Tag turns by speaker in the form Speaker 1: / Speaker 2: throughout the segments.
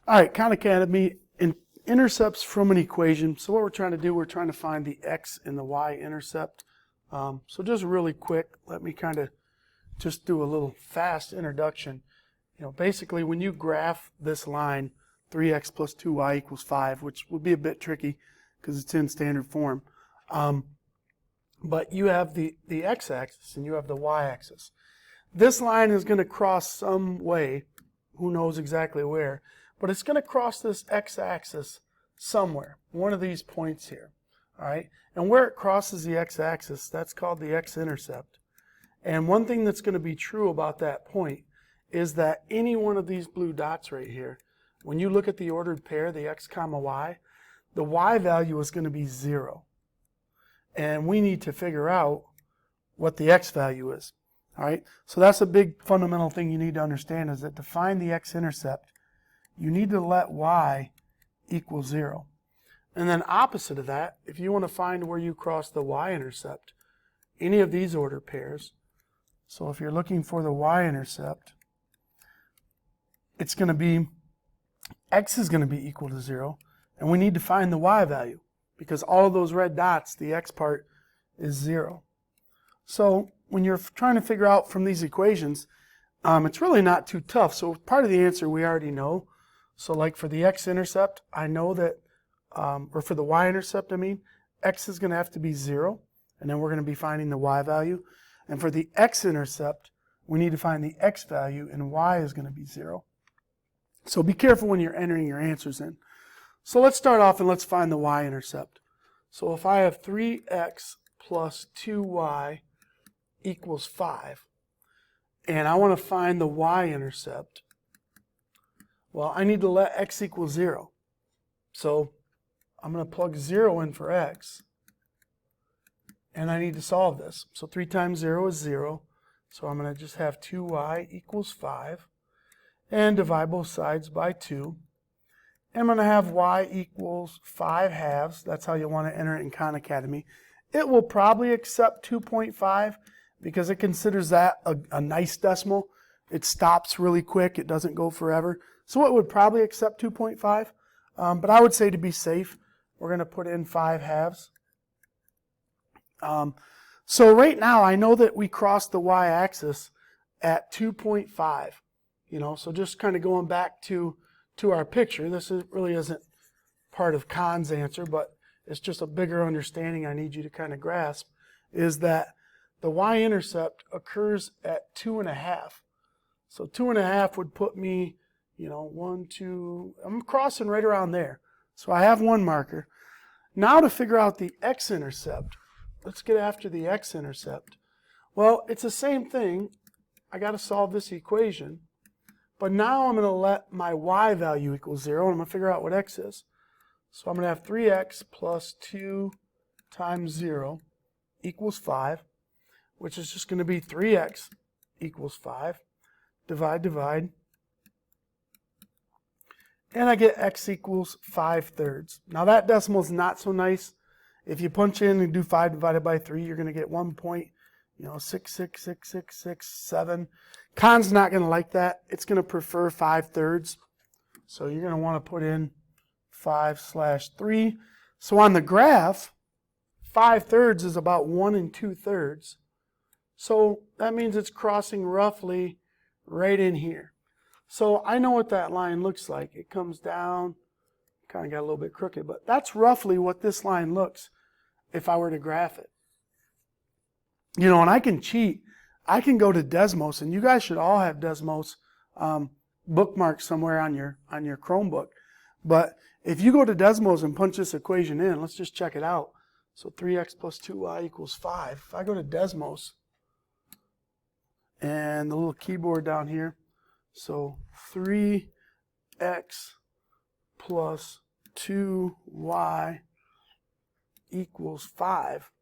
Speaker 1: All right, Khan Academy, intercepts from an equation. So what we're trying to do, we're trying to find the x and the y-intercept. So just really quick, let me kind of just do a little fast introduction. Basically when you graph this line, 3x plus 2y equals 5, which would be a bit tricky because it's in standard form. But you have the x-axis and you have the y-axis. This line is going to cross some way, who knows exactly where, but it's going to cross this x-axis somewhere, one of these points here. All right, and where it crosses the x-axis, that's called the x-intercept. And one thing that's going to be true about that point is that any one of these blue dots right here, when you look at the ordered pair, the x comma y, the y value is going to be 0. And we need to figure out what the x value is. All right, so that's a big fundamental thing you need to understand, is that to find the x-intercept, you need to let y equal 0. And then opposite of that, if you want to find where you cross the y-intercept, any of these order pairs, so if you're looking for the y-intercept, it's going to be, x is going to be equal to 0, and we need to find the y value, because all of those red dots, the x part is 0. So when you're trying to figure out from these equations, it's really not too tough. So part of the answer we already know. So like for the x-intercept, I know that, or for the y-intercept, I mean, x is going to have to be 0, and then we're going to be finding the y value. And for the x-intercept, we need to find the x value, and y is going to be 0. So be careful when you're entering your answers in. So let's start off and let's find the y-intercept. So if I have 3x plus 2y equals 5, and I want to find the y-intercept, well, I need to let x equal 0. So I'm going to plug 0 in for x, and I need to solve this. So 3 times 0 is 0, so I'm going to just have 2y equals 5, and divide both sides by 2. I'm going to have y equals 5 halves. That's how you want to enter it in Khan Academy. It will probably accept 2.5 because it considers that a nice decimal. It stops really quick. It doesn't go forever. So it would probably accept 2.5. But I would say to be safe, we're going to put in 5 halves. So right now, I know that we crossed the y-axis at 2.5. So just kind of going back to our picture, this really isn't part of Khan's answer, but it's just a bigger understanding I need you to kind of grasp, is that the y-intercept occurs at 2.5. So 2.5 would put me, 1, 2, I'm crossing right around there. So I have one marker. Now to figure out the x-intercept, let's get after the x-intercept. Well, it's the same thing. I got to solve this equation. But now I'm going to let my y value equal 0, and I'm going to figure out what x is. So I'm going to have 3x plus 2 times 0 equals 5, which is just going to be 3x equals 5. Divide, divide. And I get x equals 5/3. Now that decimal is not so nice. If you punch in and do 5 divided by 3, you're going to get 1.6666667. Khan's not going to like that. It's going to prefer 5/3. So you're going to want to put in 5/3. So on the graph, 5/3 is about 1 2/3. So that means it's crossing roughly right in here. So I know what that line looks like. It comes down, kind of got a little bit crooked, but that's roughly what this line looks if I were to graph it. And I can cheat. I can go to Desmos, and you guys should all have Desmos bookmarked somewhere on your Chromebook. But if you go to Desmos and punch this equation in, let's just check it out. So 3x plus 2y equals 5. If I go to Desmos, and the little keyboard down here, so 3x plus 2y equals 5.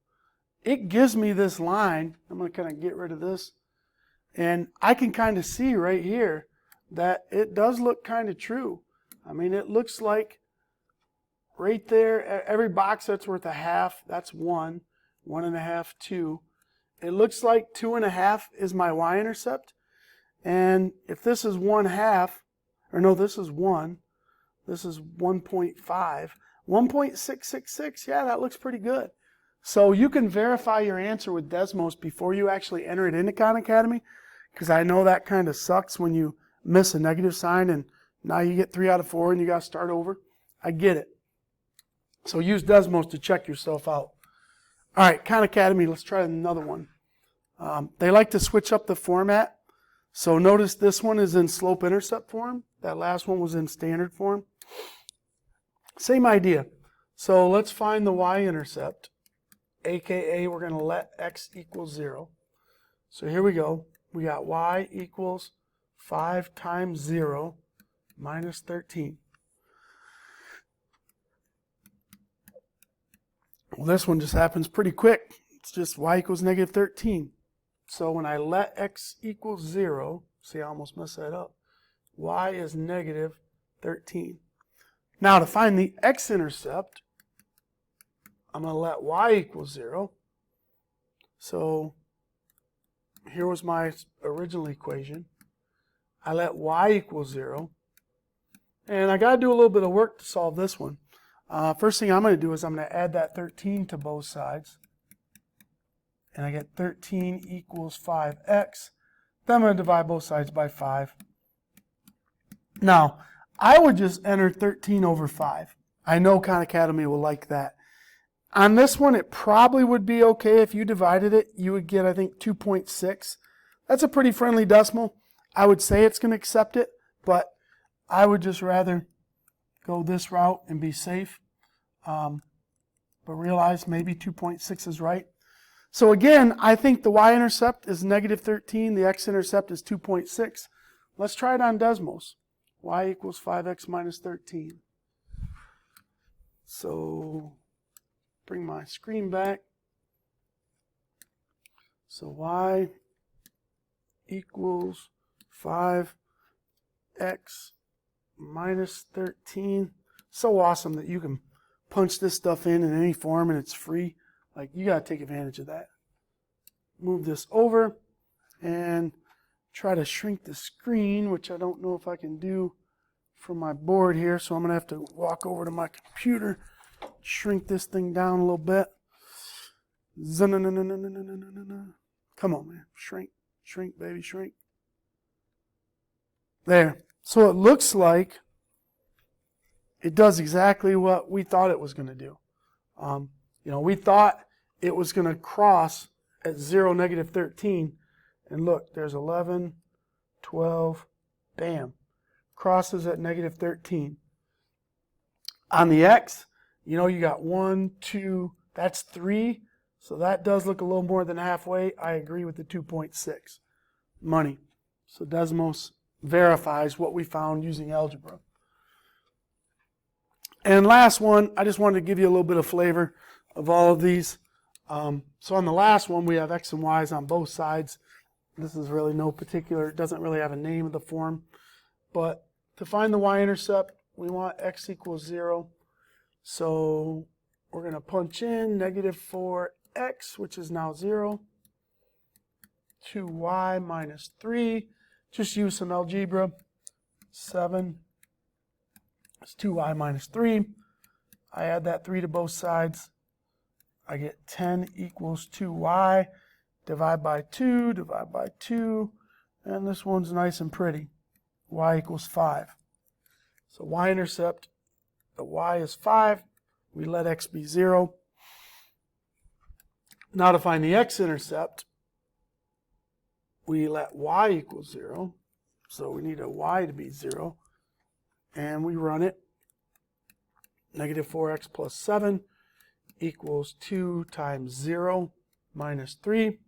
Speaker 1: It gives me this line. I'm going to kind of get rid of this. And I can kind of see right here that it does look kind of true. I mean, it looks like right there, every box that's worth a half, that's 1, 1.5, 2. It looks like 2.5 is my y-intercept. And if this is 1/2, or no, this is 1, This is 1.5. 1.666, yeah, that looks pretty good. So you can verify your answer with Desmos before you actually enter it into Khan Academy, because I know that kind of sucks when you miss a negative sign and now you get 3 out of 4 and you got to start over. I get it. So use Desmos to check yourself out. All right, Khan Academy, let's try another one. They like to switch up the format. So notice this one is in Slope-Intercept Form. That last one was in Standard Form. Same idea. So let's find the Y-Intercept, aka we're going to let x equal 0. So here we go. We got y equals 5 times 0 minus 13. Well, this one just happens pretty quick. It's just y equals negative 13. So when I let x equal 0, see, I almost messed that up. Y is negative 13. Now to find the x-intercept, I'm going to let y equal 0. So here was my original equation. I let y equal 0. And I got to do a little bit of work to solve this one. First thing I'm going to do is I'm going to add that 13 to both sides. And I get 13 equals 5x. Then I'm going to divide both sides by 5. Now, I would just enter 13 over 5. I know Khan Academy will like that. On this one, it probably would be okay if you divided it. You would get, I think, 2.6. That's a pretty friendly decimal. I would say it's going to accept it, but I would just rather go this route and be safe. But realize maybe 2.6 is right. So again, I think the y-intercept is negative 13. The x-intercept is 2.6. Let's try it on Desmos. Y equals 5x minus 13. So bring my screen back. So y equals 5x minus 13. So awesome that you can punch this stuff in any form and it's free. Like, you got to take advantage of that. Move this over and try to shrink the screen, which I don't know if I can do from my board here. So I'm going to have to walk over to my computer, shrink this thing down a little bit. Come on, man. Shrink, shrink, baby, shrink. There. So it looks like it does exactly what we thought it was going to do. We thought it was going to cross at 0, negative 13. And look, there's 11, 12, bam. Crosses at negative 13. On the x, you got 1, 2, that's 3. So that does look a little more than halfway. I agree with the 2.6. Money. So Desmos verifies what we found using algebra. And last one, I just wanted to give you a little bit of flavor of all of these. So on the last one, we have x and y's on both sides. This is really no particular, it doesn't really have a name of the form. But to find the y-intercept, we want x equals 0. So we're going to punch in negative 4x, which is now 0. 2y minus 3. Just use some algebra. 7. It's 2y minus 3. I add that 3 to both sides. I get 10 equals 2y. Divide by 2, divide by 2. And this one's nice and pretty. Y equals 5. So y-intercept, the y is 5. We let x be 0. Now to find the x-intercept, we let y equal 0. So we need a y to be 0. And we run it. Negative 4x plus 7 equals 2 times 0 minus 3.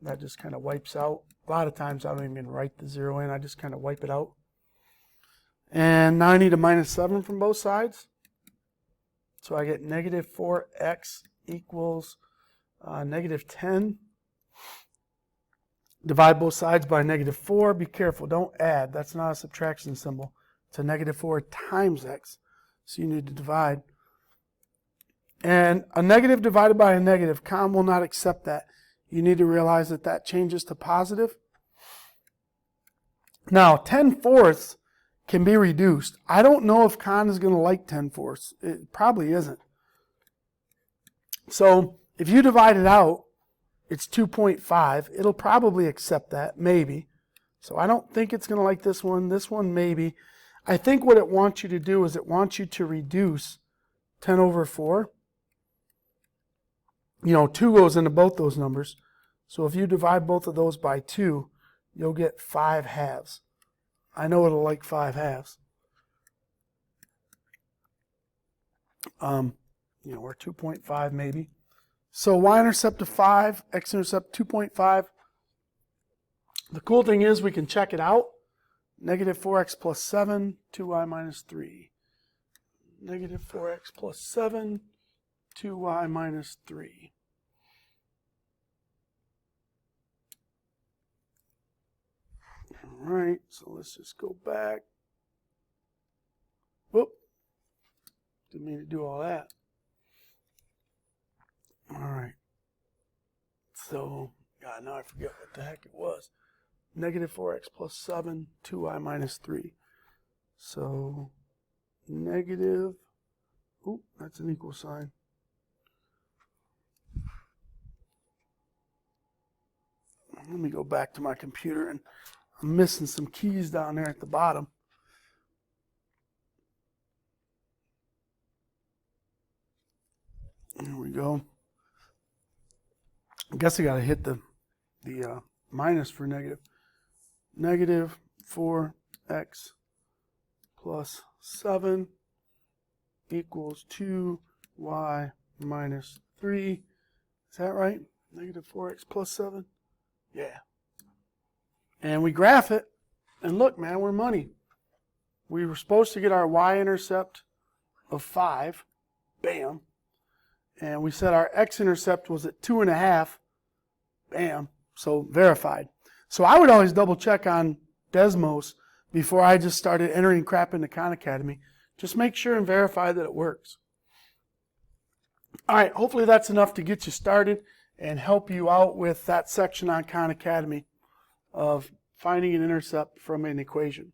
Speaker 1: That just kind of wipes out. A lot of times I don't even write the 0 in. I just kind of wipe it out. And now I need a minus 7 from both sides. So I get negative 4x equals negative 10. Divide both sides by negative 4. Be careful. Don't add. That's not a subtraction symbol. It's a negative 4 times x. So you need to divide. And a negative divided by a negative, Khan will not accept that. You need to realize that that changes to positive. Now, 10/4 can be reduced. I don't know if con is going to like 10/4. It probably isn't. So if you divide it out, it's 2.5. It'll probably accept that, maybe. So I don't think it's going to like this one maybe. I think what it wants you to do is it wants you to reduce 10/4. You know, 2 goes into both those numbers. So if you divide both of those by 2, you'll get 5/2. I know it'll like 5/2. You know, or 2.5 maybe. So y-intercept of 5, x-intercept 2.5. The cool thing is we can check it out. Negative 4x plus 7, 2y minus 3. Negative 4x plus 7, 2y minus 3. All right, so let's just go back. Whoop. Didn't mean to do all that. All right. So, God, now I forget what the heck it was. Negative 4x plus 7, 2y minus 3. So, negative, oh, that's an equal sign. Let me go back to my computer, and I'm missing some keys down there at the bottom. There we go. I guess I got to hit the minus for negative. Negative 4x plus 7 equals 2y minus 3. Is that right? Negative 4x plus 7? Yeah. And we graph it, and look, man, we're money. We were supposed to get our y-intercept of 5. Bam. And we said our x-intercept was at 2.5. Bam. So verified. So I would always double check on Desmos before I just started entering crap into Khan Academy. Just make sure and verify that it works. All right, hopefully that's enough to get you started and help you out with that section on Khan Academy of finding an intercept from an equation.